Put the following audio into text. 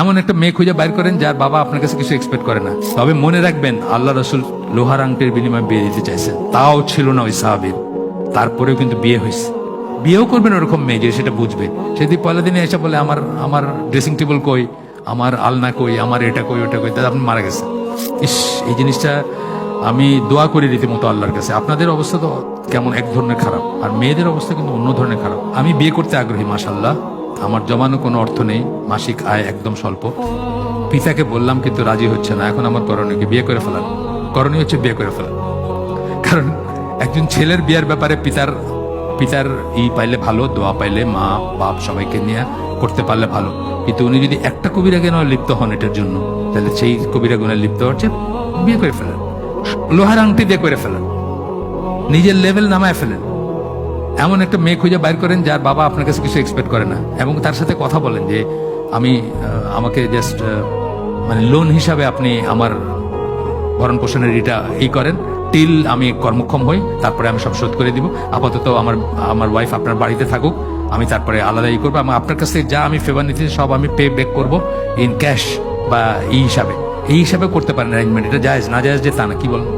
এমন একটা মেয়ে খুঁজে বাইর করেন যার বাবা আপনার কাছে কিছু এক্সপেক্ট করে না। তবে মনে রাখবেন, আল্লাহ রসুল লোহার আংটির বিনিময়ে বিয়ে দিতে চাইছেন, তাও ছিল না ওই সাহাবীর, তারপরেও কিন্তু বিয়ে হয়েছে। বিয়েও করবেন ওরকম মেয়ে যে সেটা বুঝবে। সেদিন পয়লা দিনে এসে বলে আমার আমার ড্রেসিং টেবিল কই, আমার আলনা কই, আমার এটা কই ওটা কই, তাহলে আপনি মারা গেছেন। ইস, এই জিনিসটা আমি দোয়া করি রীতিমতো আল্লাহর কাছে। আপনাদের অবস্থা তো কেমন এক ধরনের খারাপ, আর মেয়েদের অবস্থা কিন্তু অন্য ধরনের খারাপ। আমি বিয়ে করতে আগ্রহী, মাশাআল্লাহ, আমার জমানো কোনো অর্থ নেই, মাসিক আয় একদম স্বল্প। পিতাকে বললাম কিন্তু রাজি হচ্ছে না। এখন আমার করণীয় কি? বিয়ে করে ফেলান। করণীয় হচ্ছে বিয়ে করে ফেলান। কারণ একজন ছেলের বিয়ের ব্যাপারে পিতার পিতার পাইলে ভালো, দোয়া পাইলে মা বাপ সবাইকে নিয়ে করতে পারলে ভালো। কিন্তু উনি যদি একটা কবিরা গুনাহে লিপ্ত হন এটার জন্য, তাহলে সেই কবিরা গুনাহে লিপ্ত হচ্ছে, বিয়ে করে ফেলেন, লোহার আংটি দিয়ে করে ফেলেন, নিজের লেভেল নামায় ফেলেন। এমন একটা মেয়ে খুঁজে বাইর করেন যার বাবা আপনার কাছে কিছু এক্সপেক্ট করে না, এবং তার সাথে কথা বলেন যে আমাকে জাস্ট মানে লোন হিসাবে আপনি আমার ভরণ পোষণের এটা করেন, টিল আমি কর্মক্ষম হই, তারপরে আমি সব শোধ করে দিব। আপাতত আমার ওয়াইফ আপনার বাড়িতে থাকুক, আমি তারপরে আলাদা করবো। আপনার কাছে যা আমি ফেভার নিচ্ছি সব আমি পে ব্যাক করবো ইন ক্যাশ বা এই হিসাবে করতে পারেন অ্যারেঞ্জমেন্ট। এটা জায়েজ না জায়েজ যে তা না, কি বলেন?